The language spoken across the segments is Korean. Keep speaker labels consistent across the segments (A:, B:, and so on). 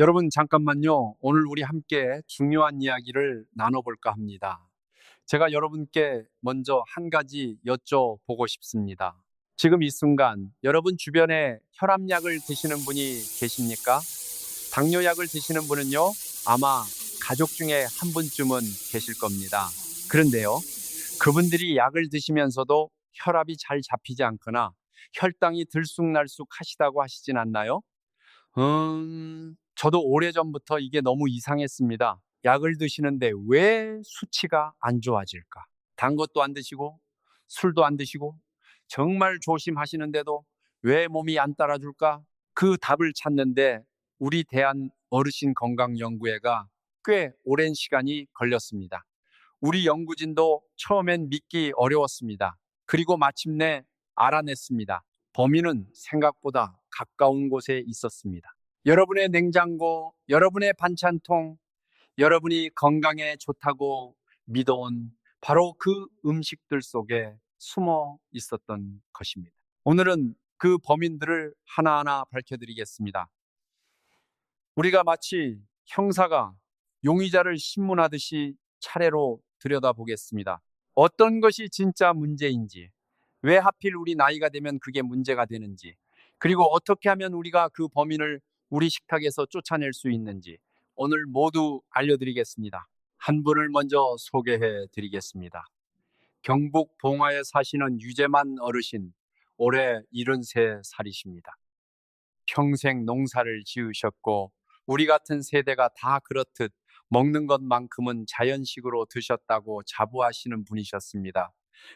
A: 여러분, 잠깐만요. 오늘 우리 함께 중요한 이야기를 나눠볼까 합니다. 제가 여러분께 먼저 한 가지 여쭤보고 싶습니다. 지금 이 순간 여러분 주변에 혈압약을 드시는 분이 계십니까? 당뇨약을 드시는 분은요, 아마 가족 중에 한 분쯤은 계실 겁니다. 그런데요, 그분들이 약을 드시면서도 혈압이 잘 잡히지 않거나 혈당이 들쑥날쑥 하시다고 하시진 않나요? 저도 오래전부터 이게 너무 이상했습니다. 약을 드시는데 왜 수치가 안 좋아질까? 단 것도 안 드시고, 술도 안 드시고, 정말 조심하시는데도 왜 몸이 안 따라줄까? 그 답을 찾는데 우리 대한 어르신 건강연구회가 꽤 오랜 시간이 걸렸습니다. 우리 연구진도 처음엔 믿기 어려웠습니다. 그리고 마침내 알아냈습니다. 범인은 생각보다 가까운 곳에 있었습니다. 여러분의 냉장고, 여러분의 반찬통, 여러분이 건강에 좋다고 믿어온 바로 그 음식들 속에 숨어 있었던 것입니다. 오늘은 그 범인들을 하나하나 밝혀드리겠습니다. 우리가 마치 형사가 용의자를 신문하듯이 차례로 들여다보겠습니다. 어떤 것이 진짜 문제인지, 왜 하필 우리 나이가 되면 그게 문제가 되는지, 그리고 어떻게 하면 우리가 그 범인을 우리 식탁에서 쫓아낼 수 있는지 오늘 모두 알려드리겠습니다. 한 분을 먼저 소개해 드리겠습니다. 경북 봉화에 사시는 유재만 어르신, 올해 73살이십니다. 평생 농사를 지으셨고 우리 같은 세대가 다 그렇듯 먹는 것만큼은 자연식으로 드셨다고 자부하시는 분이셨습니다.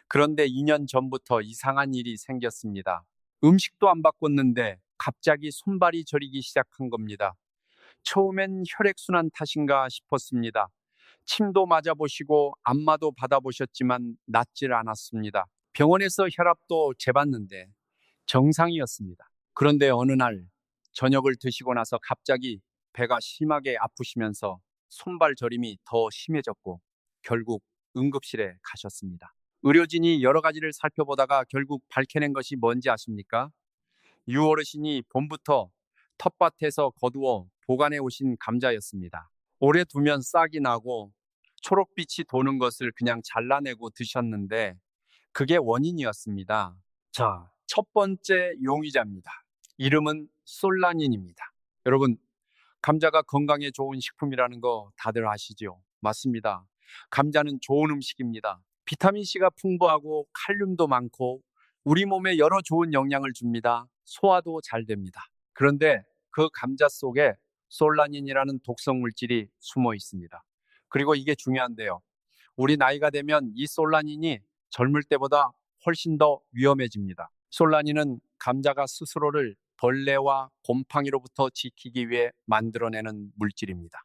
A: 그런데 2년 전부터 이상한 일이 생겼습니다. 음식도 안 바꿨는데 갑자기 손발이 저리기 시작한 겁니다. 처음엔 혈액순환 탓인가 싶었습니다. 침도 맞아보시고 안마도 받아보셨지만 낫질 않았습니다. 병원에서 혈압도 재봤는데 정상이었습니다. 그런데 어느 날 저녁을 드시고 나서 갑자기 배가 심하게 아프시면서 손발 저림이 더 심해졌고 결국 응급실에 가셨습니다. 의료진이 여러 가지를 살펴보다가 결국 밝혀낸 것이 뭔지 아십니까? 유 어르신이 봄부터 텃밭에서 거두어 보관해 오신 감자였습니다. 오래 두면 싹이 나고 초록빛이 도는 것을 그냥 잘라내고 드셨는데 그게 원인이었습니다. 자, 첫 번째 용의자입니다. 이름은 솔라닌입니다. 여러분, 감자가 건강에 좋은 식품이라는 거 다들 아시죠? 맞습니다. 감자는 좋은 음식입니다. 비타민C가 풍부하고 칼륨도 많고 우리 몸에 여러 좋은 영양을 줍니다. 소화도 잘 됩니다. 그런데 그 감자 속에 솔라닌이라는 독성 물질이 숨어 있습니다. 그리고 이게 중요한데요. 우리 나이가 되면 이 솔라닌이 젊을 때보다 훨씬 더 위험해집니다. 솔라닌은 감자가 스스로를 벌레와 곰팡이로부터 지키기 위해 만들어내는 물질입니다.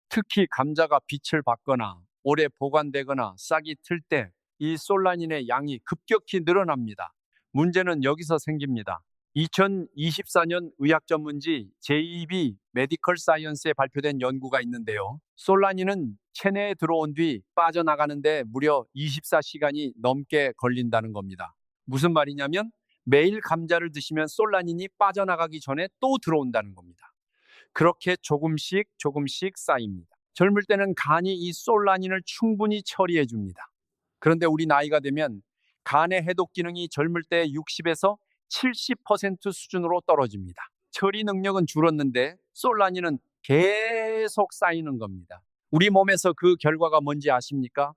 A: 특히 감자가 빛을 받거나 오래 보관되거나 싹이 틀 때 이 솔라닌의 양이 급격히 늘어납니다. 문제는 여기서 생깁니다. 2024년 의학 전문지 JEB 메디컬 사이언스에 발표된 연구가 있는데요. 솔라닌은 체내에 들어온 뒤 빠져나가는데 무려 24시간이 넘게 걸린다는 겁니다. 무슨 말이냐면 매일 감자를 드시면 솔라닌이 빠져나가기 전에 또 들어온다는 겁니다. 그렇게 조금씩 조금씩 쌓입니다. 젊을 때는 간이 이 솔라닌을 충분히 처리해 줍니다. 그런데 우리 나이가 되면 간의 해독 기능이 젊을 때 60에서 70% 수준으로 떨어집니다. 처리 능력은 줄었는데 솔라닌은 계속 쌓이는 겁니다. 우리 몸에서 그 결과가 뭔지 아십니까?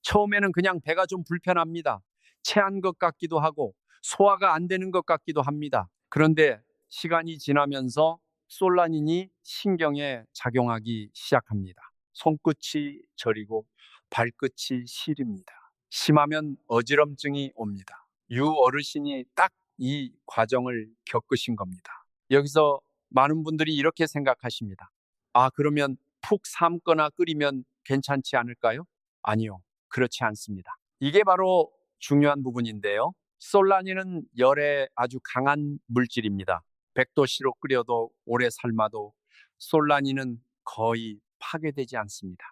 A: 처음에는 그냥 배가 좀 불편합니다. 체한 것 같기도 하고 소화가 안 되는 것 같기도 합니다. 그런데 시간이 지나면서 솔라닌이 신경에 작용하기 시작합니다. 손끝이 저리고 발끝이 시립니다. 심하면 어지럼증이 옵니다. 유 어르신이 딱 이 과정을 겪으신 겁니다. 여기서 많은 분들이 이렇게 생각하십니다. 아, 그러면 푹 삶거나 끓이면 괜찮지 않을까요? 아니요, 그렇지 않습니다. 이게 바로 중요한 부분인데요. 솔라닌은 열에 아주 강한 물질입니다. 100도씨로 끓여도 오래 삶아도 솔라닌은 거의 파괴되지 않습니다.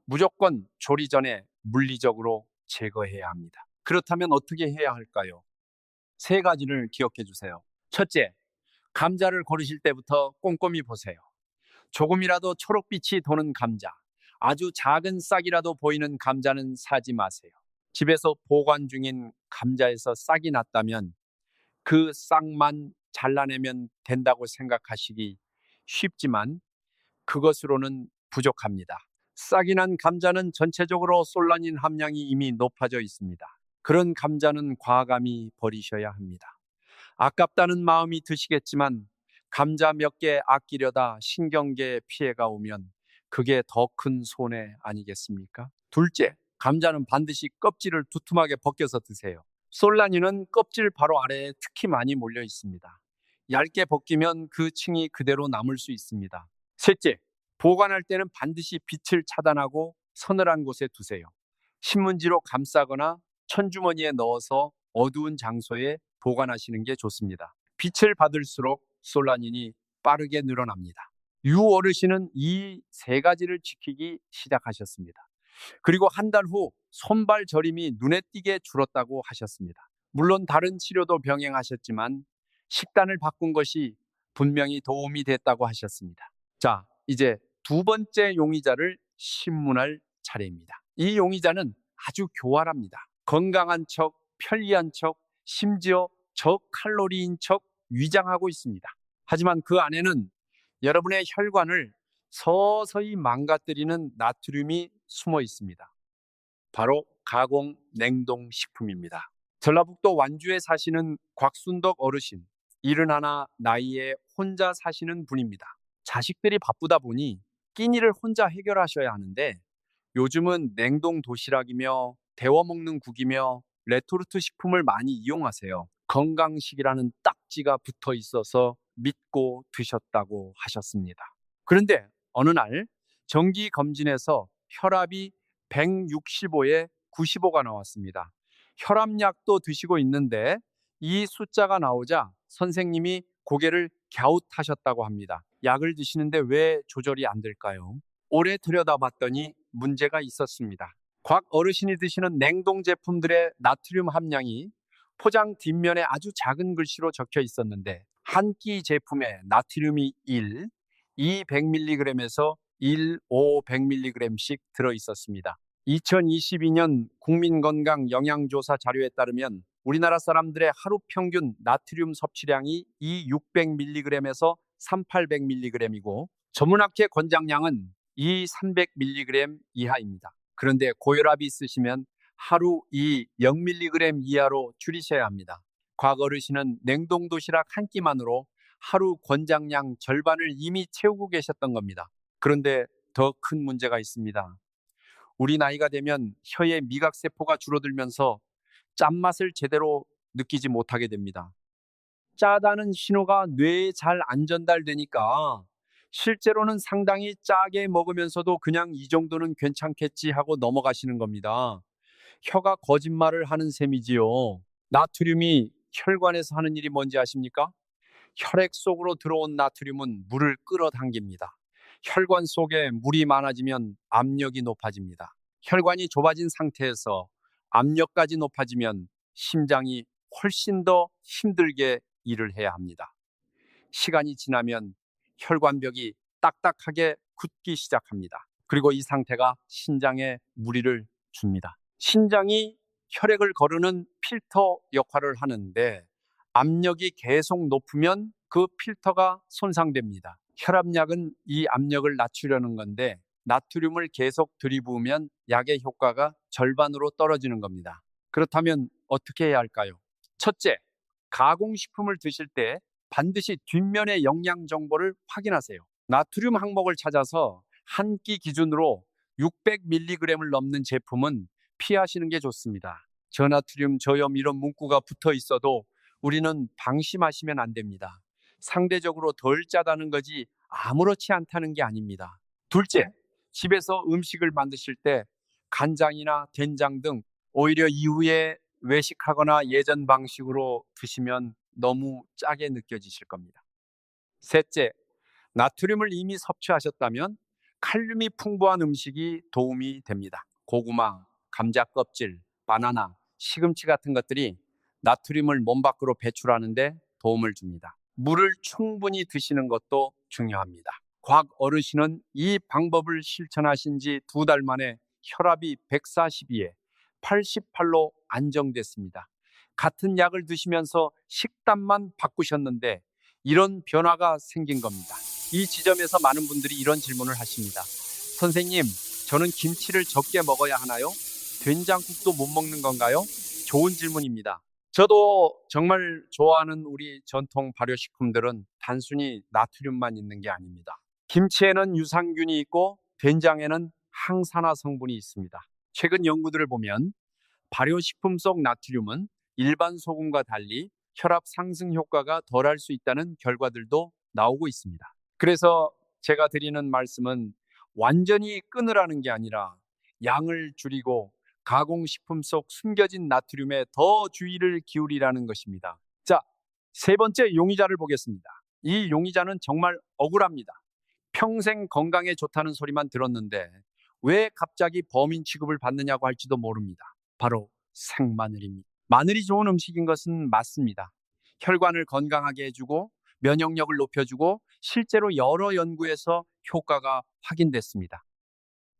A: 무조건 조리 전에 물리적으로 제거해야 합니다. 그렇다면 어떻게 해야 할까요? 세 가지를 기억해 주세요. 첫째, 감자를 고르실 때부터 꼼꼼히 보세요. 조금이라도 초록빛이 도는 감자, 아주 작은 싹이라도 보이는 감자는 사지 마세요. 집에서 보관 중인 감자에서 싹이 났다면 그 싹만 잘라내면 된다고 생각하시기 쉽지만 그것으로는 부족합니다. 싹이 난 감자는 전체적으로 솔라닌 함량이 이미 높아져 있습니다. 그런 감자는 과감히 버리셔야 합니다. 아깝다는 마음이 드시겠지만 감자 몇 개 아끼려다 신경계에 피해가 오면 그게 더 큰 손해 아니겠습니까? 둘째, 감자는 반드시 껍질을 두툼하게 벗겨서 드세요. 솔라닌은 껍질 바로 아래에 특히 많이 몰려 있습니다. 얇게 벗기면 그 층이 그대로 남을 수 있습니다. 셋째, 보관할 때는 반드시 빛을 차단하고 서늘한 곳에 두세요. 신문지로 감싸거나 천주머니에 넣어서 어두운 장소에 보관하시는 게 좋습니다. 빛을 받을수록 솔라닌이 빠르게 늘어납니다. 유 어르신은 이 세 가지를 지키기 시작하셨습니다. 그리고 한 달 후 손발 저림이 눈에 띄게 줄었다고 하셨습니다. 물론 다른 치료도 병행하셨지만 식단을 바꾼 것이 분명히 도움이 됐다고 하셨습니다. 자, 이제 두 번째 용의자를 신문할 차례입니다. 이 용의자는 아주 교활합니다. 건강한 척, 편리한 척, 심지어 저칼로리인 척 위장하고 있습니다. 하지만 그 안에는 여러분의 혈관을 서서히 망가뜨리는 나트륨이 숨어 있습니다. 바로 가공 냉동식품입니다. 전라북도 완주에 사시는 곽순덕 어르신, 71 나이에 혼자 사시는 분입니다. 자식들이 바쁘다 보니 끼니를 혼자 해결하셔야 하는데 요즘은 냉동 도시락이며 데워 먹는 국이며 레토르트 식품을 많이 이용하세요. 건강식이라는 딱지가 붙어 있어서 믿고 드셨다고 하셨습니다. 그런데 어느 날 정기 검진에서 혈압이 165에 95가 나왔습니다. 혈압약도 드시고 있는데 이 숫자가 나오자 선생님이 고개를 갸웃하셨다고 합니다. 약을 드시는데 왜 조절이 안 될까요? 오래 들여다봤더니 문제가 있었습니다. 곽 어르신이 드시는 냉동 제품들의 나트륨 함량이 포장 뒷면에 아주 작은 글씨로 적혀 있었는데 한 끼 제품에 나트륨이 1, 200mg에서 1, 500mg씩 들어 있었습니다. 2022년 국민건강영양조사 자료에 따르면 우리나라 사람들의 하루 평균 나트륨 섭취량이 600mg에서 3800mg이고 전문학회 권장량은 300mg 이하입니다. 그런데 고혈압이 있으시면 하루 0mg 이하로 줄이셔야 합니다. 과거 어르신은 냉동 도시락 한 끼만으로 하루 권장량 절반을 이미 채우고 계셨던 겁니다. 그런데 더 큰 문제가 있습니다. 우리 나이가 되면 혀의 미각세포가 줄어들면서 짠맛을 제대로 느끼지 못하게 됩니다. 짜다는 신호가 뇌에 잘 안 전달되니까 실제로는 상당히 짜게 먹으면서도 그냥 이 정도는 괜찮겠지 하고 넘어가시는 겁니다. 혀가 거짓말을 하는 셈이지요. 나트륨이 혈관에서 하는 일이 뭔지 아십니까? 혈액 속으로 들어온 나트륨은 물을 끌어당깁니다. 혈관 속에 물이 많아지면 압력이 높아집니다. 혈관이 좁아진 상태에서 압력까지 높아지면 심장이 훨씬 더 힘들게 일을 해야 합니다. 시간이 지나면 혈관벽이 딱딱하게 굳기 시작합니다. 그리고 이 상태가 신장에 무리를 줍니다. 신장이 혈액을 거르는 필터 역할을 하는데 압력이 계속 높으면 그 필터가 손상됩니다. 혈압약은 이 압력을 낮추려는 건데 나트륨을 계속 들이부으면 약의 효과가 절반으로 떨어지는 겁니다. 그렇다면 어떻게 해야 할까요? 첫째, 가공식품을 드실 때 반드시 뒷면의 영양 정보를 확인하세요. 나트륨 항목을 찾아서 한 끼 기준으로 600mg을 넘는 제품은 피하시는 게 좋습니다. 저나트륨, 저염 이런 문구가 붙어 있어도 우리는 방심하시면 안 됩니다. 상대적으로 덜 짜다는 거지 아무렇지 않다는 게 아닙니다. 둘째, 집에서 음식을 만드실 때 간장이나 된장 등 오히려 이후에 외식하거나 예전 방식으로 드시면 너무 짜게 느껴지실 겁니다. 셋째, 나트륨을 이미 섭취하셨다면 칼륨이 풍부한 음식이 도움이 됩니다. 고구마, 감자 껍질, 바나나, 시금치 같은 것들이 나트륨을 몸 밖으로 배출하는 데 도움을 줍니다. 물을 충분히 드시는 것도 중요합니다. 곽 어르신은 이 방법을 실천하신 지 2달 만에 혈압이 142에 88로 안정됐습니다. 같은 약을 드시면서 식단만 바꾸셨는데 이런 변화가 생긴 겁니다. 이 지점에서 많은 분들이 이런 질문을 하십니다. 선생님, 저는 김치를 적게 먹어야 하나요? 된장국도 못 먹는 건가요? 좋은 질문입니다. 저도 정말 좋아하는 우리 전통 발효식품들은 단순히 나트륨만 있는 게 아닙니다. 김치에는 유산균이 있고 된장에는 항산화 성분이 있습니다. 최근 연구들을 보면 발효식품 속 나트륨은 일반 소금과 달리 혈압 상승 효과가 덜할 수 있다는 결과들도 나오고 있습니다. 그래서 제가 드리는 말씀은 완전히 끊으라는 게 아니라 양을 줄이고 가공식품 속 숨겨진 나트륨에 더 주의를 기울이라는 것입니다. 자, 세 번째 용의자를 보겠습니다. 이 용의자는 정말 억울합니다. 평생 건강에 좋다는 소리만 들었는데 왜 갑자기 범인 취급을 받느냐고 할지도 모릅니다. 바로 생마늘입니다. 마늘이 좋은 음식인 것은 맞습니다. 혈관을 건강하게 해주고 면역력을 높여주고 실제로 여러 연구에서 효과가 확인됐습니다.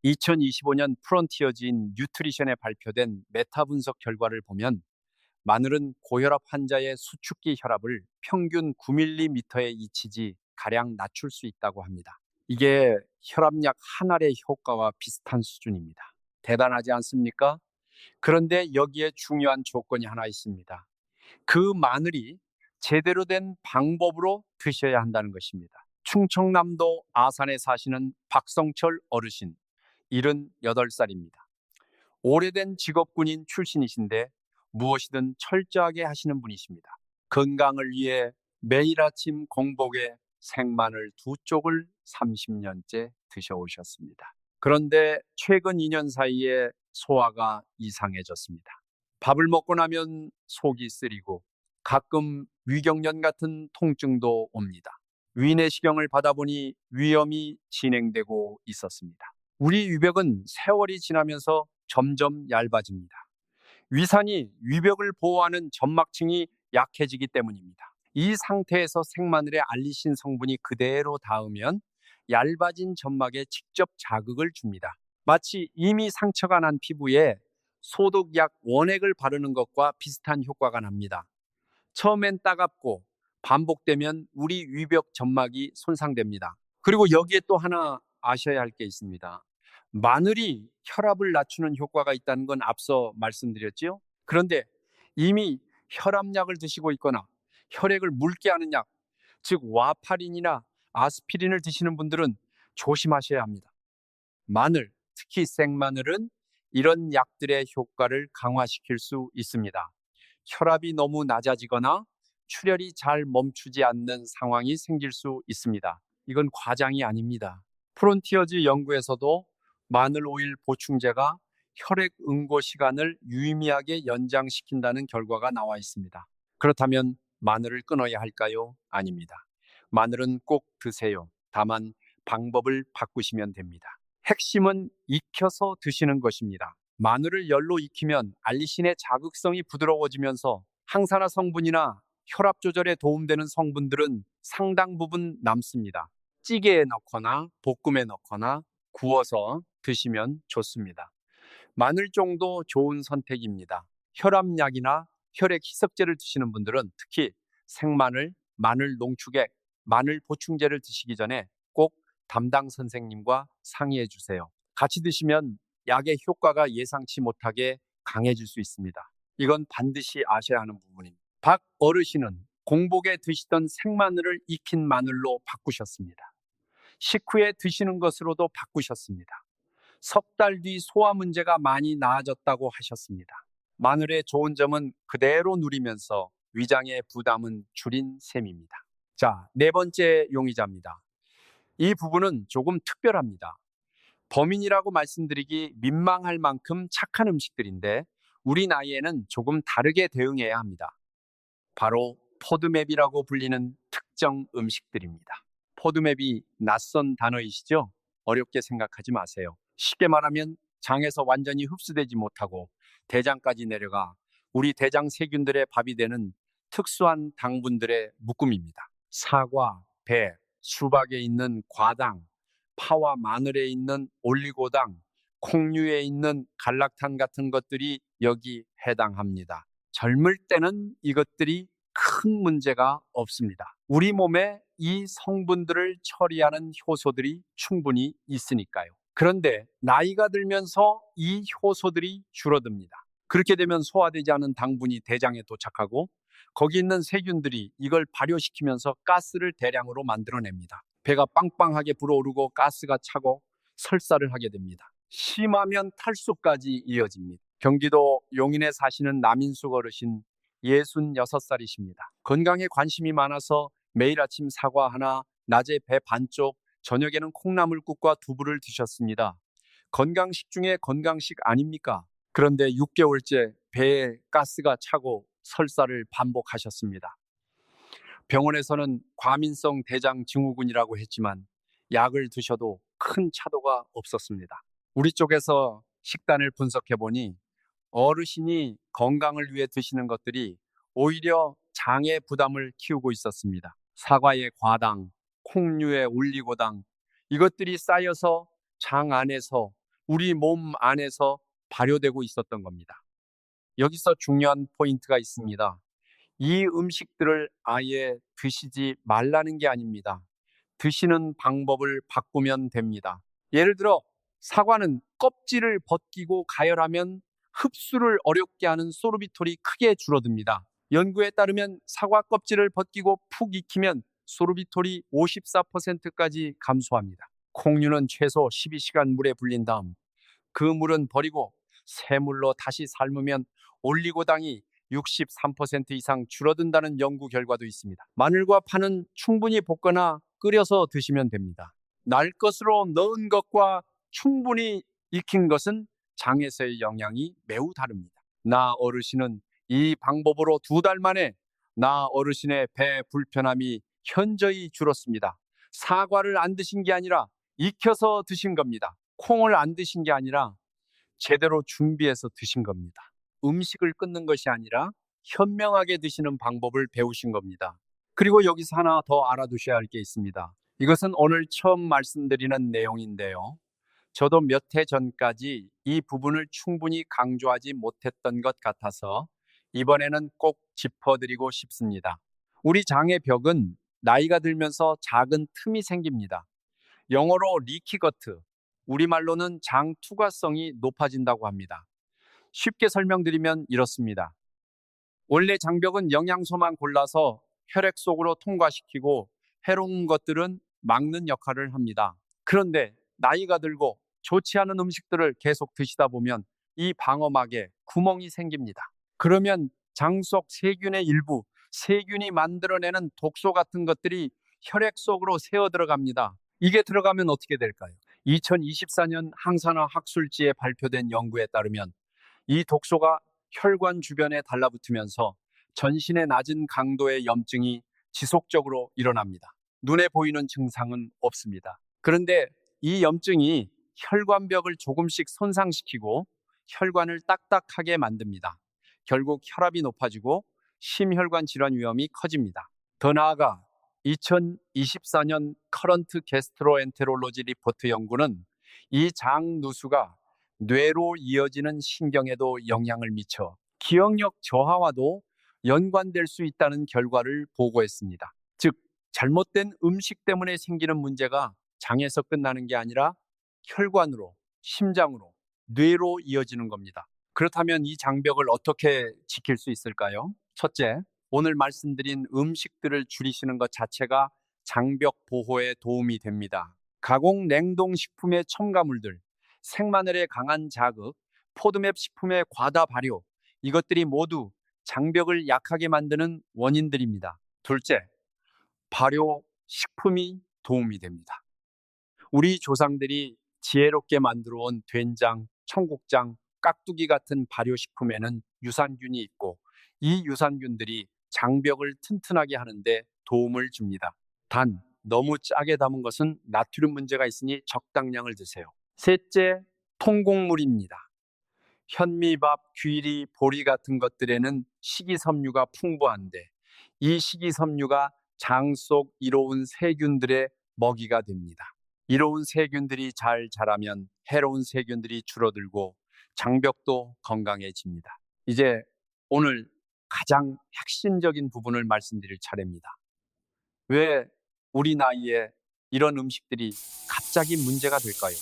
A: 2025년 프론티어즈인 뉴트리션에 발표된 메타 분석 결과를 보면 마늘은 고혈압 환자의 수축기 혈압을 평균 9mm에 이치지 가량 낮출 수 있다고 합니다. 이게 혈압약 한 알의 효과와 비슷한 수준입니다. 대단하지 않습니까? 그런데 여기에 중요한 조건이 하나 있습니다. 그 마늘이 제대로 된 방법으로 드셔야 한다는 것입니다. 충청남도 아산에 사시는 박성철 어르신, 78살입니다. 오래된 직업군인 출신이신데 무엇이든 철저하게 하시는 분이십니다. 건강을 위해 매일 아침 공복에 생마늘 2쪽을 30년째 드셔오셨습니다. 그런데 최근 2년 사이에 소화가 이상해졌습니다. 밥을 먹고 나면 속이 쓰리고 가끔 위경련 같은 통증도 옵니다. 위내시경을 받아보니 위염이 진행되고 있었습니다. 우리 위벽은 세월이 지나면서 점점 얇아집니다. 위산이 위벽을 보호하는 점막층이 약해지기 때문입니다. 이 상태에서 생마늘의 알리신 성분이 그대로 닿으면 얇아진 점막에 직접 자극을 줍니다. 마치 이미 상처가 난 피부에 소독약 원액을 바르는 것과 비슷한 효과가 납니다. 처음엔 따갑고 반복되면 우리 위벽 점막이 손상됩니다. 그리고 여기에 또 하나 아셔야 할 게 있습니다. 마늘이 혈압을 낮추는 효과가 있다는 건 앞서 말씀드렸지요. 그런데 이미 혈압약을 드시고 있거나 혈액을 묽게 하는 약, 즉 와파린이나 아스피린을 드시는 분들은 조심하셔야 합니다. 마늘, 특히 생마늘은 이런 약들의 효과를 강화시킬 수 있습니다. 혈압이 너무 낮아지거나 출혈이 잘 멈추지 않는 상황이 생길 수 있습니다. 이건 과장이 아닙니다. 프론티어즈 연구에서도 마늘 오일 보충제가 혈액 응고 시간을 유의미하게 연장시킨다는 결과가 나와 있습니다. 그렇다면 마늘을 끊어야 할까요? 아닙니다. 마늘은 꼭 드세요. 다만 방법을 바꾸시면 됩니다. 핵심은 익혀서 드시는 것입니다. 마늘을 열로 익히면 알리신의 자극성이 부드러워지면서 항산화 성분이나 혈압 조절에 도움되는 성분들은 상당 부분 남습니다. 찌개에 넣거나 볶음에 넣거나 구워서 드시면 좋습니다. 마늘 정도 좋은 선택입니다. 혈압약이나 혈액 희석제를 드시는 분들은 특히 생마늘, 마늘 농축액, 마늘 보충제를 드시기 전에 꼭 담당 선생님과 상의해 주세요. 같이 드시면 약의 효과가 예상치 못하게 강해질 수 있습니다. 이건 반드시 아셔야 하는 부분입니다. 박 어르신은 공복에 드시던 생마늘을 익힌 마늘로 바꾸셨습니다. 식후에 드시는 것으로도 바꾸셨습니다. 석 달 뒤 소화 문제가 많이 나아졌다고 하셨습니다. 마늘의 좋은 점은 그대로 누리면서 위장의 부담은 줄인 셈입니다. 자, 네 번째 용의자입니다. 이 부분은 조금 특별합니다. 범인이라고 말씀드리기 민망할 만큼 착한 음식들인데 우리 나이에는 조금 다르게 대응해야 합니다. 바로 포드맵이라고 불리는 특정 음식들입니다. 포드맵이 낯선 단어이시죠? 어렵게 생각하지 마세요. 쉽게 말하면 장에서 완전히 흡수되지 못하고 대장까지 내려가 우리 대장 세균들의 밥이 되는 특수한 당분들의 묶음입니다. 사과, 배, 수박에 있는 과당, 파와 마늘에 있는 올리고당, 콩류에 있는 갈락탄 같은 것들이 여기 해당합니다. 젊을 때는 이것들이 큰 문제가 없습니다. 우리 몸에 이 성분들을 처리하는 효소들이 충분히 있으니까요. 그런데 나이가 들면서 이 효소들이 줄어듭니다. 그렇게 되면 소화되지 않은 당분이 대장에 도착하고 거기 있는 세균들이 이걸 발효시키면서 가스를 대량으로 만들어냅니다. 배가 빵빵하게 불어오르고 가스가 차고 설사를 하게 됩니다. 심하면 탈수까지 이어집니다. 경기도 용인에 사시는 남인숙 어르신 66살이십니다. 건강에 관심이 많아서 매일 아침 사과 하나, 낮에 배 반쪽, 저녁에는 콩나물국과 두부를 드셨습니다. 건강식 중에 건강식 아닙니까? 그런데 6개월째 배에 가스가 차고 설사를 반복하셨습니다. 병원에서는 과민성 대장 증후군이라고 했지만 약을 드셔도 큰 차도가 없었습니다. 우리 쪽에서 식단을 분석해 보니 어르신이 건강을 위해 드시는 것들이 오히려 장의 부담을 키우고 있었습니다. 사과의 과당, 콩류의 올리고당, 이것들이 쌓여서 장 안에서 우리 몸 안에서 발효되고 있었던 겁니다. 여기서 중요한 포인트가 있습니다. 이 음식들을 아예 드시지 말라는 게 아닙니다. 드시는 방법을 바꾸면 됩니다. 예를 들어 사과는 껍질을 벗기고 가열하면 흡수를 어렵게 하는 소르비톨이 크게 줄어듭니다. 연구에 따르면 사과 껍질을 벗기고 푹 익히면 소르비톨이 54%까지 감소합니다. 콩류는 최소 12시간 물에 불린 다음 그 물은 버리고 새물로 다시 삶으면 올리고당이 63% 이상 줄어든다는 연구 결과도 있습니다. 마늘과 파는 충분히 볶거나 끓여서 드시면 됩니다. 날 것으로 넣은 것과 충분히 익힌 것은 장에서의 영향이 매우 다릅니다. 나 어르신은 이 방법으로 2달 만에 나 어르신의 배 불편함이 현저히 줄었습니다. 사과를 안 드신 게 아니라 익혀서 드신 겁니다. 콩을 안 드신 게 아니라 제대로 준비해서 드신 겁니다. 음식을 끊는 것이 아니라 현명하게 드시는 방법을 배우신 겁니다. 그리고 여기서 하나 더 알아두셔야 할 게 있습니다. 이것은 오늘 처음 말씀드리는 내용인데요. 저도 몇 해 전까지 이 부분을 충분히 강조하지 못했던 것 같아서 이번에는 꼭 짚어드리고 싶습니다. 우리 장의 벽은 나이가 들면서 작은 틈이 생깁니다. 영어로 리키거트, 우리말로는 장 투과성이 높아진다고 합니다. 쉽게 설명드리면 이렇습니다. 원래 장벽은 영양소만 골라서 혈액 속으로 통과시키고 해로운 것들은 막는 역할을 합니다. 그런데 나이가 들고 좋지 않은 음식들을 계속 드시다 보면 이 방어막에 구멍이 생깁니다. 그러면 장 속 세균의 일부, 세균이 만들어내는 독소 같은 것들이 혈액 속으로 새어 들어갑니다. 이게 들어가면 어떻게 될까요? 2024년 항산화 학술지에 발표된 연구에 따르면 이 독소가 혈관 주변에 달라붙으면서 전신의 낮은 강도의 염증이 지속적으로 일어납니다. 눈에 보이는 증상은 없습니다. 그런데 이 염증이 혈관벽을 조금씩 손상시키고 혈관을 딱딱하게 만듭니다. 결국 혈압이 높아지고 심혈관 질환 위험이 커집니다. 더 나아가 2024년 커런트 게스트로엔테롤로지 리포트 연구는 이 장 누수가 뇌로 이어지는 신경에도 영향을 미쳐 기억력 저하와도 연관될 수 있다는 결과를 보고했습니다. 즉, 잘못된 음식 때문에 생기는 문제가 장에서 끝나는 게 아니라 혈관으로, 심장으로, 뇌로 이어지는 겁니다. 그렇다면 이 장벽을 어떻게 지킬 수 있을까요? 첫째, 오늘 말씀드린 음식들을 줄이시는 것 자체가 장벽 보호에 도움이 됩니다. 가공 냉동 식품의 첨가물들, 생마늘의 강한 자극, 포드맵 식품의 과다 발효, 이것들이 모두 장벽을 약하게 만드는 원인들입니다. 둘째, 발효 식품이 도움이 됩니다. 우리 조상들이 지혜롭게 만들어 온 된장, 청국장, 깍두기 같은 발효식품에는 유산균이 있고 이 유산균들이 장벽을 튼튼하게 하는데 도움을 줍니다. 단, 너무 짜게 담은 것은 나트륨 문제가 있으니 적당량을 드세요. 셋째, 통곡물입니다. 현미밥, 귀리, 보리 같은 것들에는 식이섬유가 풍부한데 이 식이섬유가 장 속 이로운 세균들의 먹이가 됩니다. 이로운 세균들이 잘 자라면 해로운 세균들이 줄어들고 장벽도 건강해집니다. 이제 오늘 가장 핵심적인 부분을 말씀드릴 차례입니다. 왜 우리 나이에 이런 음식들이 갑자기 문제가 될까요?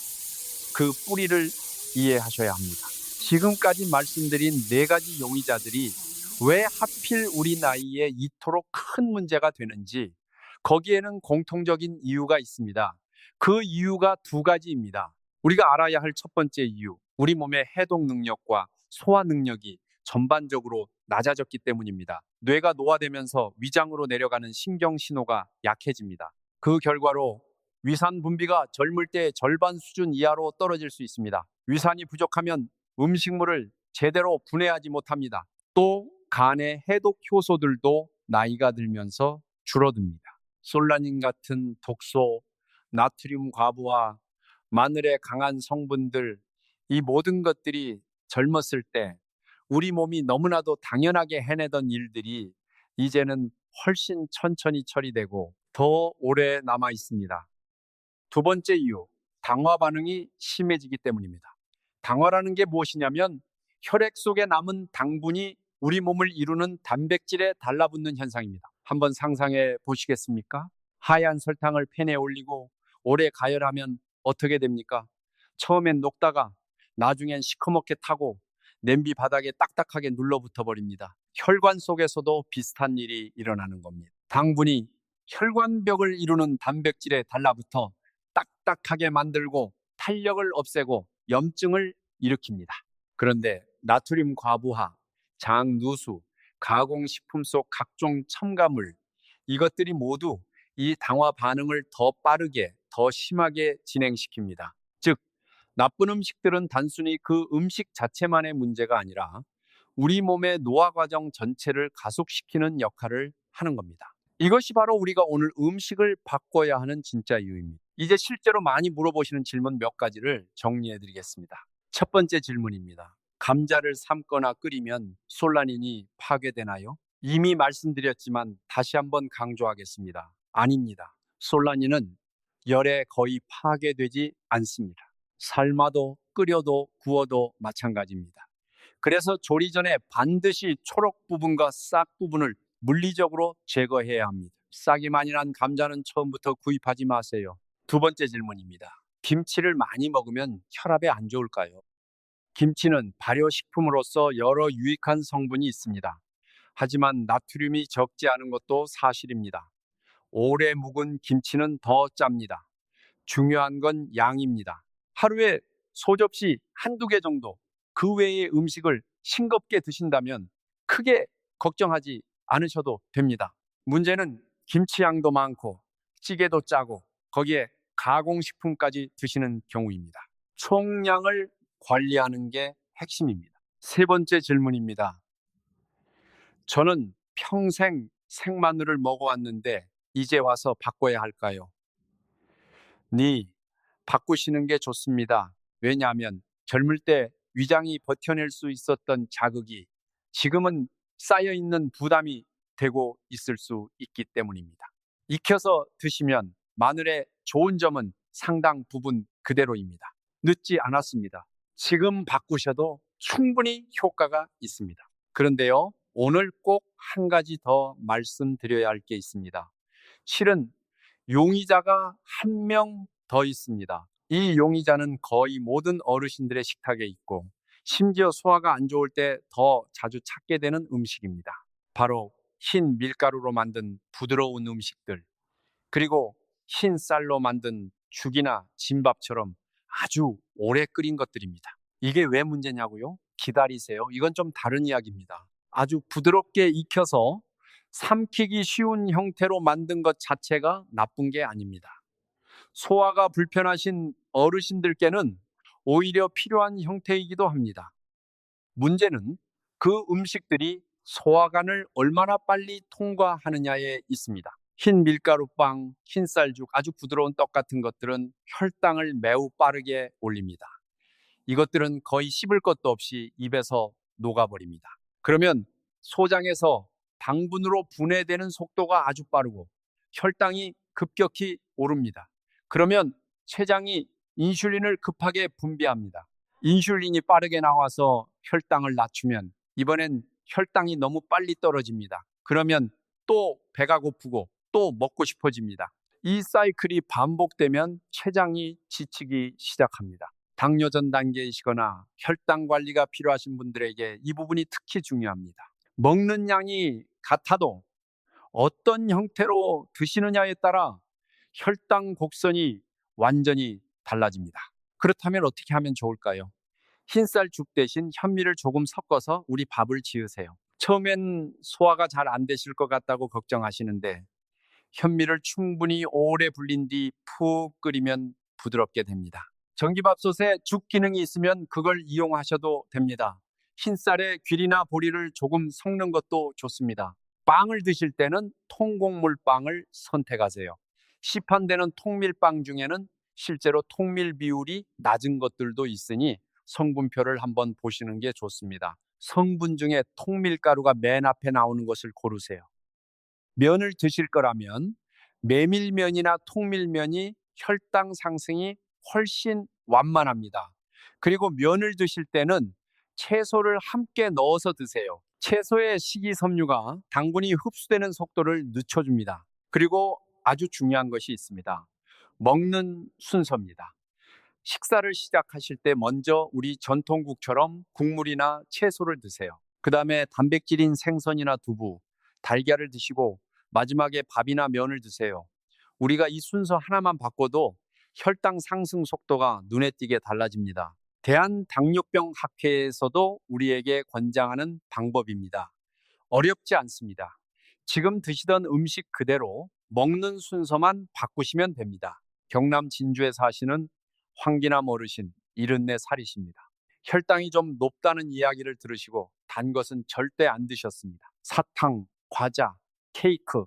A: 그 뿌리를 이해하셔야 합니다. 지금까지 말씀드린 네 가지 용의자들이 왜 하필 우리 나이에 이토록 큰 문제가 되는지 거기에는 공통적인 이유가 있습니다. 그 이유가 두 가지입니다. 우리가 알아야 할 첫 번째 이유, 우리 몸의 해독 능력과 소화 능력이 전반적으로 낮아졌기 때문입니다. 뇌가 노화되면서 위장으로 내려가는 신경 신호가 약해집니다. 그 결과로 위산 분비가 젊을 때 절반 수준 이하로 떨어질 수 있습니다. 위산이 부족하면 음식물을 제대로 분해하지 못합니다. 또 간의 해독 효소들도 나이가 들면서 줄어듭니다. 솔라닌 같은 독소, 나트륨 과부하, 마늘의 강한 성분들, 이 모든 것들이 젊었을 때 우리 몸이 너무나도 당연하게 해내던 일들이 이제는 훨씬 천천히 처리되고 더 오래 남아 있습니다. 두 번째 이유, 당화 반응이 심해지기 때문입니다. 당화라는 게 무엇이냐면 혈액 속에 남은 당분이 우리 몸을 이루는 단백질에 달라붙는 현상입니다. 한번 상상해 보시겠습니까? 하얀 설탕을 팬에 올리고 오래 가열하면 어떻게 됩니까? 처음엔 녹다가 나중엔 시커멓게 타고 냄비 바닥에 딱딱하게 눌러붙어 버립니다. 혈관 속에서도 비슷한 일이 일어나는 겁니다. 당분이 혈관벽을 이루는 단백질에 달라붙어 딱딱하게 만들고 탄력을 없애고 염증을 일으킵니다. 그런데 나트륨 과부하, 장누수, 가공식품 속 각종 첨가물, 이것들이 모두 이 당화 반응을 더 빠르게, 더 심하게 진행시킵니다. 즉, 나쁜 음식들은 단순히 그 음식 자체만의 문제가 아니라 우리 몸의 노화 과정 전체를 가속시키는 역할을 하는 겁니다. 이것이 바로 우리가 오늘 음식을 바꿔야 하는 진짜 이유입니다. 이제 실제로 많이 물어보시는 질문 몇 가지를 정리해 드리겠습니다. 첫 번째 질문입니다. 감자를 삶거나 끓이면 솔라닌이 파괴되나요? 이미 말씀드렸지만 다시 한번 강조하겠습니다. 아닙니다. 솔라닌은 열에 거의 파괴되지 않습니다. 삶아도 끓여도 구워도 마찬가지입니다. 그래서 조리 전에 반드시 초록 부분과 싹 부분을 물리적으로 제거해야 합니다. 싹이 많이 난 감자는 처음부터 구입하지 마세요. 두 번째 질문입니다. 김치를 많이 먹으면 혈압에 안 좋을까요? 김치는 발효식품으로서 여러 유익한 성분이 있습니다. 하지만 나트륨이 적지 않은 것도 사실입니다. 오래 묵은 김치는 더 짭니다. 중요한 건 양입니다. 하루에 소접시 한두 개 정도, 그 외의 음식을 싱겁게 드신다면 크게 걱정하지 않으셔도 됩니다. 문제는 김치 양도 많고 찌개도 짜고 거기에 가공식품까지 드시는 경우입니다. 총량을 관리하는 게 핵심입니다. 세 번째 질문입니다. 저는 평생 생마늘을 먹어왔는데 이제 와서 바꿔야 할까요? 네, 바꾸시는 게 좋습니다. 왜냐하면 젊을 때 위장이 버텨낼 수 있었던 자극이 지금은 쌓여있는 부담이 되고 있을 수 있기 때문입니다. 익혀서 드시면 마늘의 좋은 점은 상당 부분 그대로입니다. 늦지 않았습니다. 지금 바꾸셔도 충분히 효과가 있습니다. 그런데요, 오늘 꼭 한 가지 더 말씀드려야 할 게 있습니다. 실은 용의자가 한 명 더 있습니다. 이 용의자는 거의 모든 어르신들의 식탁에 있고 심지어 소화가 안 좋을 때 더 자주 찾게 되는 음식입니다. 바로 흰 밀가루로 만든 부드러운 음식들, 그리고 흰 쌀로 만든 죽이나 진밥처럼 아주 오래 끓인 것들입니다. 이게 왜 문제냐고요? 기다리세요. 이건 좀 다른 이야기입니다. 아주 부드럽게 익혀서 삼키기 쉬운 형태로 만든 것 자체가 나쁜 게 아닙니다. 소화가 불편하신 어르신들께는 오히려 필요한 형태이기도 합니다. 문제는 그 음식들이 소화관을 얼마나 빨리 통과하느냐에 있습니다. 흰 밀가루빵, 흰쌀죽, 아주 부드러운 떡 같은 것들은 혈당을 매우 빠르게 올립니다. 이것들은 거의 씹을 것도 없이 입에서 녹아버립니다. 그러면 소장에서 당분으로 분해되는 속도가 아주 빠르고 혈당이 급격히 오릅니다. 그러면 췌장이 인슐린을 급하게 분비합니다. 인슐린이 빠르게 나와서 혈당을 낮추면 이번엔 혈당이 너무 빨리 떨어집니다. 그러면 또 배가 고프고 또 먹고 싶어집니다. 이 사이클이 반복되면 췌장이 지치기 시작합니다. 당뇨 전 단계이시거나 혈당 관리가 필요하신 분들에게 이 부분이 특히 중요합니다. 먹는 양이 같아도 어떤 형태로 드시느냐에 따라 혈당 곡선이 완전히 달라집니다. 그렇다면 어떻게 하면 좋을까요? 흰쌀죽 대신 현미를 조금 섞어서 우리 밥을 지으세요. 처음엔 소화가 잘 안 되실 것 같다고 걱정하시는데 현미를 충분히 오래 불린 뒤 푹 끓이면 부드럽게 됩니다. 전기밥솥에 죽 기능이 있으면 그걸 이용하셔도 됩니다. 흰쌀에 귀리나 보리를 조금 섞는 것도 좋습니다. 빵을 드실 때는 통곡물 빵을 선택하세요. 시판되는 통밀빵 중에는 실제로 통밀 비율이 낮은 것들도 있으니 성분표를 한번 보시는 게 좋습니다. 성분 중에 통밀가루가 맨 앞에 나오는 것을 고르세요. 면을 드실 거라면 메밀면이나 통밀면이 혈당 상승이 훨씬 완만합니다. 그리고 면을 드실 때는 채소를 함께 넣어서 드세요. 채소의 식이섬유가 당분이 흡수되는 속도를 늦춰줍니다. 그리고 아주 중요한 것이 있습니다. 먹는 순서입니다. 식사를 시작하실 때 먼저 우리 전통국처럼 국물이나 채소를 드세요. 그 다음에 단백질인 생선이나 두부, 달걀을 드시고 마지막에 밥이나 면을 드세요. 우리가 이 순서 하나만 바꿔도 혈당 상승 속도가 눈에 띄게 달라집니다. 대한당뇨병학회에서도 우리에게 권장하는 방법입니다. 어렵지 않습니다. 지금 드시던 음식 그대로 먹는 순서만 바꾸시면 됩니다. 경남 진주에 사시는 황기남 어르신 74살이십니다. 혈당이 좀 높다는 이야기를 들으시고 단 것은 절대 안 드셨습니다. 사탕, 과자, 케이크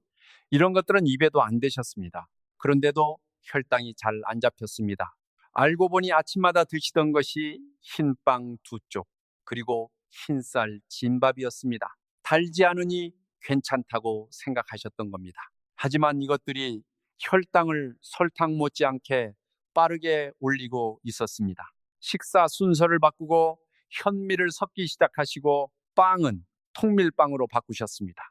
A: 이런 것들은 입에도 안 대셨습니다. 그런데도 혈당이 잘 안 잡혔습니다. 알고 보니 아침마다 드시던 것이 흰빵 2쪽 그리고 흰쌀 진밥이었습니다. 달지 않으니 괜찮다고 생각하셨던 겁니다. 하지만 이것들이 혈당을 설탕 못지않게 빠르게 올리고 있었습니다. 식사 순서를 바꾸고 현미를 섞기 시작하시고 빵은 통밀빵으로 바꾸셨습니다.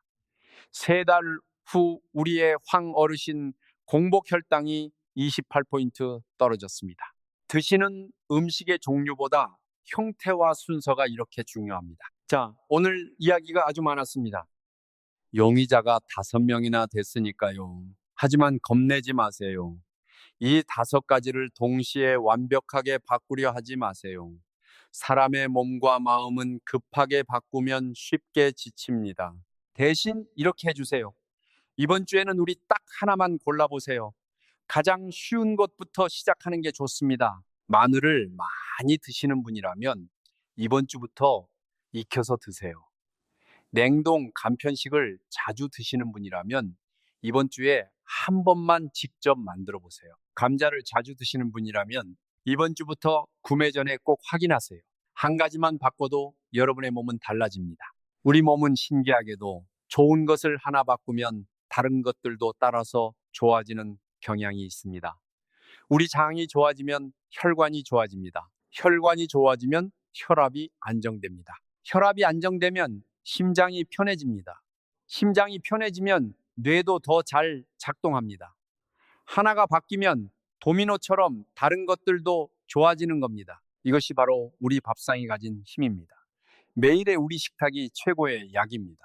A: 3달 후 우리의 황 어르신 공복 혈당이 28포인트 떨어졌습니다. 드시는 음식의 종류보다 형태와 순서가 이렇게 중요합니다. 자, 오늘 이야기가 아주 많았습니다. 용의자가 5명이나 됐으니까요. 하지만 겁내지 마세요. 이 5가지를 동시에 완벽하게 바꾸려 하지 마세요. 사람의 몸과 마음은 급하게 바꾸면 쉽게 지칩니다. 대신 이렇게 해주세요. 이번 주에는 우리 딱 하나만 골라보세요. 가장 쉬운 것부터 시작하는 게 좋습니다. 마늘을 많이 드시는 분이라면 이번 주부터 익혀서 드세요. 냉동 간편식을 자주 드시는 분이라면 이번 주에 한 번만 직접 만들어 보세요. 감자를 자주 드시는 분이라면 이번 주부터 구매 전에 꼭 확인하세요. 한 가지만 바꿔도 여러분의 몸은 달라집니다. 우리 몸은 신기하게도 좋은 것을 하나 바꾸면 다른 것들도 따라서 좋아지는 경향이 있습니다. 우리 장이 좋아지면 혈관이 좋아집니다. 혈관이 좋아지면 혈압이 안정됩니다. 혈압이 안정되면 심장이 편해집니다. 심장이 편해지면 뇌도 더 잘 작동합니다. 하나가 바뀌면 도미노처럼 다른 것들도 좋아지는 겁니다. 이것이 바로 우리 밥상이 가진 힘입니다. 매일의 우리 식탁이 최고의 약입니다.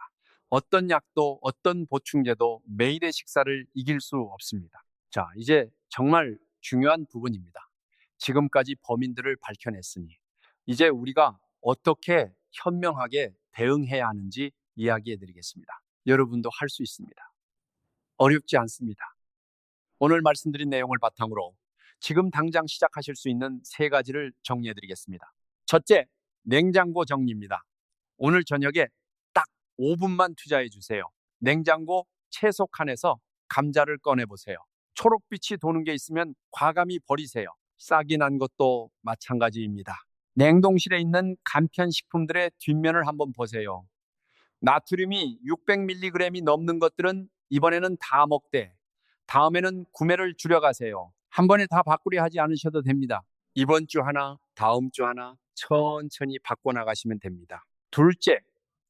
A: 어떤 약도 어떤 보충제도 매일의 식사를 이길 수 없습니다. 자, 이제 정말 중요한 부분입니다. 지금까지 범인들을 밝혀냈으니 이제 우리가 어떻게 현명하게 대응해야 하는지 이야기해 드리겠습니다. 여러분도 할 수 있습니다. 어렵지 않습니다. 오늘 말씀드린 내용을 바탕으로 지금 당장 시작하실 수 있는 3가지를 정리해 드리겠습니다. 첫째, 냉장고 정리입니다. 오늘 저녁에 딱 5분만 투자해 주세요. 냉장고 채소 칸에서 감자를 꺼내 보세요. 초록빛이 도는 게 있으면 과감히 버리세요. 싹이 난 것도 마찬가지입니다. 냉동실에 있는 간편식품들의 뒷면을 한번 보세요. 나트륨이 600mg이 넘는 것들은 이번에는 다 먹되 다음에는 구매를 줄여가세요. 한 번에 다 바꾸려 하지 않으셔도 됩니다. 이번 주 하나, 다음 주 하나 천천히 바꿔나가시면 됩니다. 둘째,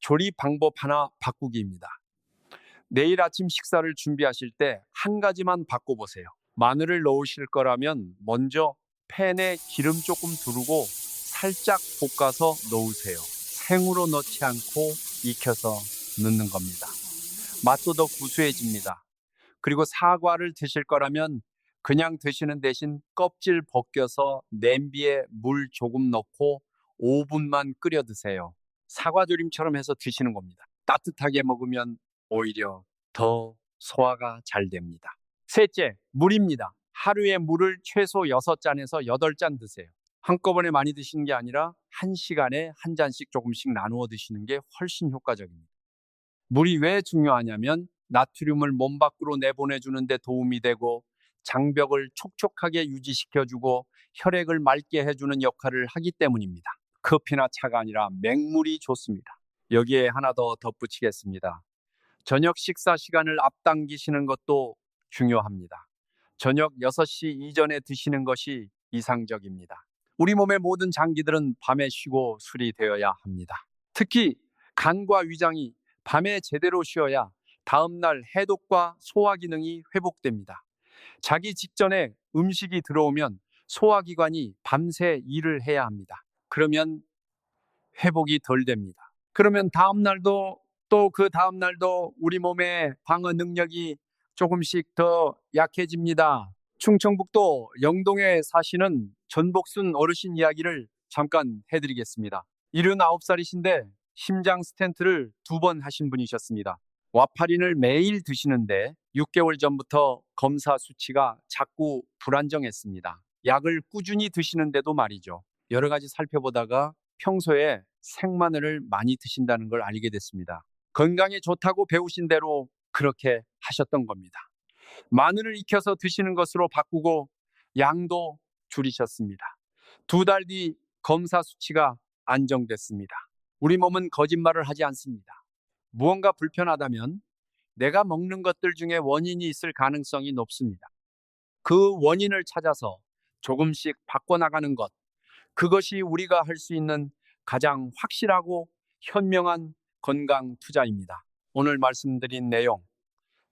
A: 조리 방법 하나 바꾸기입니다. 내일 아침 식사를 준비하실 때 한 가지만 바꿔보세요. 마늘을 넣으실 거라면 먼저 팬에 기름 조금 두르고 살짝 볶아서 넣으세요. 생으로 넣지 않고 익혀서 넣는 겁니다. 맛도 더 구수해집니다. 그리고 사과를 드실 거라면 그냥 드시는 대신 껍질 벗겨서 냄비에 물 조금 넣고 5분만 끓여 드세요. 사과조림처럼 해서 드시는 겁니다. 따뜻하게 먹으면 오히려 더 소화가 잘 됩니다. 셋째, 물입니다. 하루에 물을 최소 6잔에서 8잔 드세요. 한꺼번에 많이 드시는 게 아니라 1시간에 한 잔씩 조금씩 나누어 드시는 게 훨씬 효과적입니다. 물이 왜 중요하냐면 나트륨을 몸 밖으로 내보내주는 데 도움이 되고 장벽을 촉촉하게 유지시켜주고 혈액을 맑게 해주는 역할을 하기 때문입니다. 커피나 차가 아니라 맹물이 좋습니다. 여기에 하나 더 덧붙이겠습니다. 저녁 식사 시간을 앞당기시는 것도 중요합니다. 저녁 6시 이전에 드시는 것이 이상적입니다. 우리 몸의 모든 장기들은 밤에 쉬고 수리되어야 합니다. 특히 간과 위장이 밤에 제대로 쉬어야 다음날 해독과 소화 기능이 회복됩니다. 자기 직전에 음식이 들어오면 소화기관이 밤새 일을 해야 합니다. 그러면 회복이 덜 됩니다. 그러면 다음날도 또 그 다음날도 우리 몸의 방어 능력이 조금씩 더 약해집니다. 충청북도 영동에 사시는 전복순 어르신 이야기를 잠깐 해드리겠습니다. 79살이신데 심장 스텐트를 2번 하신 분이셨습니다. 와파린을 매일 드시는데 6개월 전부터 검사 수치가 자꾸 불안정했습니다. 약을 꾸준히 드시는데도 말이죠. 여러 가지 살펴보다가 평소에 생마늘을 많이 드신다는 걸 알게 됐습니다. 건강에 좋다고 배우신 대로 그렇게 하셨던 겁니다. 마늘을 익혀서 드시는 것으로 바꾸고 양도 줄이셨습니다. 2달 뒤 검사 수치가 안정됐습니다. 우리 몸은 거짓말을 하지 않습니다. 무언가 불편하다면 내가 먹는 것들 중에 원인이 있을 가능성이 높습니다. 그 원인을 찾아서 조금씩 바꿔나가는 것, 그것이 우리가 할 수 있는 가장 확실하고 현명한 건강 투자입니다. 오늘 말씀드린 내용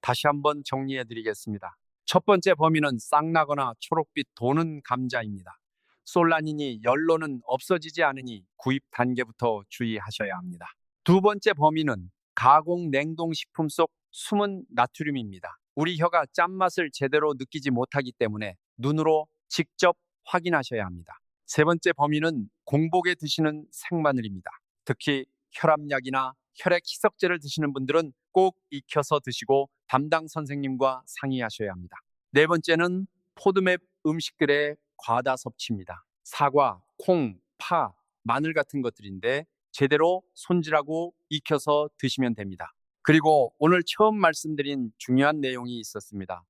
A: 다시 한번 정리해 드리겠습니다. 첫 번째 범위는 쌍나거나 초록빛 도는 감자입니다. 솔라닌이 열로는 없어지지 않으니 구입 단계부터 주의하셔야 합니다. 두 번째 범위는 가공 냉동식품 속 숨은 나트륨입니다. 우리 혀가 짠맛을 제대로 느끼지 못하기 때문에 눈으로 직접 확인하셔야 합니다. 세 번째 범위는 공복에 드시는 생마늘입니다. 특히 혈압약이나 혈액 희석제를 드시는 분들은 꼭 익혀서 드시고 담당 선생님과 상의하셔야 합니다. 네 번째는 포드맵 음식들의 과다 섭취입니다. 사과, 콩, 파, 마늘 같은 것들인데 제대로 손질하고 익혀서 드시면 됩니다. 그리고 오늘 처음 말씀드린 중요한 내용이 있었습니다.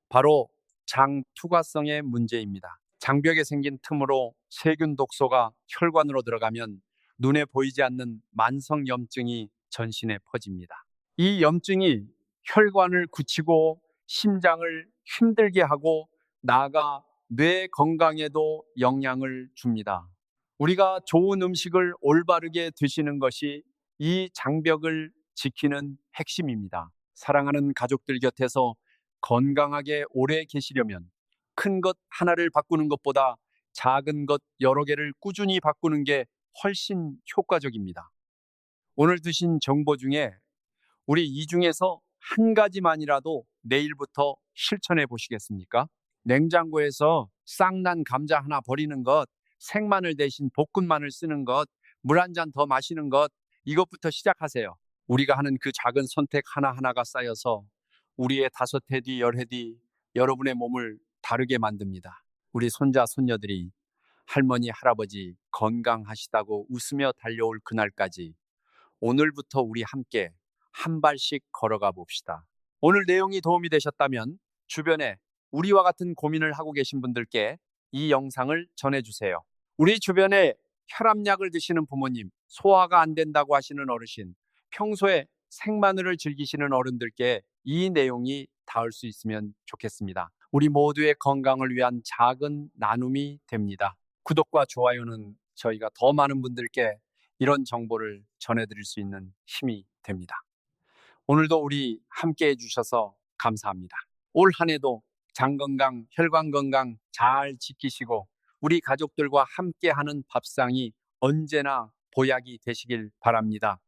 A: 바로 장 투과성의 문제입니다. 장벽에 생긴 틈으로 세균 독소가 혈관으로 들어가면 눈에 보이지 않는 만성 염증이 전신에 퍼집니다. 이 염증이 혈관을 굳히고 심장을 힘들게 하고 나아가 뇌 건강에도 영향을 줍니다. 우리가 좋은 음식을 올바르게 드시는 것이 이 장벽을 지키는 핵심입니다. 사랑하는 가족들 곁에서 건강하게 오래 계시려면 큰 것 하나를 바꾸는 것보다 작은 것 여러 개를 꾸준히 바꾸는 게 훨씬 효과적입니다. 오늘 드신 정보 중에 우리 이 중에서 한 가지만이라도 내일부터 실천해 보시겠습니까? 냉장고에서 쌍난 감자 하나 버리는 것, 생마늘 대신 볶은 마늘 쓰는 것, 물 한 잔 더 마시는 것, 이것부터 시작하세요. 우리가 하는 그 작은 선택 하나하나가 쌓여서 우리의 5해 뒤, 10해 뒤 여러분의 몸을 다르게 만듭니다. 우리 손자, 손녀들이 할머니, 할아버지 건강하시다고 웃으며 달려올 그날까지 오늘부터 우리 함께 한 발씩 걸어가 봅시다. 오늘 내용이 도움이 되셨다면 주변에 우리와 같은 고민을 하고 계신 분들께 이 영상을 전해주세요. 우리 주변에 혈압약을 드시는 부모님, 소화가 안 된다고 하시는 어르신, 평소에 생마늘을 즐기시는 어른들께 이 내용이 닿을 수 있으면 좋겠습니다. 우리 모두의 건강을 위한 작은 나눔이 됩니다. 구독과 좋아요는 저희가 더 많은 분들께 이런 정보를 전해드릴 수 있는 힘이 됩니다. 오늘도 우리 함께 해주셔서 감사합니다. 올 한 해도 장 건강, 혈관 건강 잘 지키시고 우리 가족들과 함께하는 밥상이 언제나 보약이 되시길 바랍니다.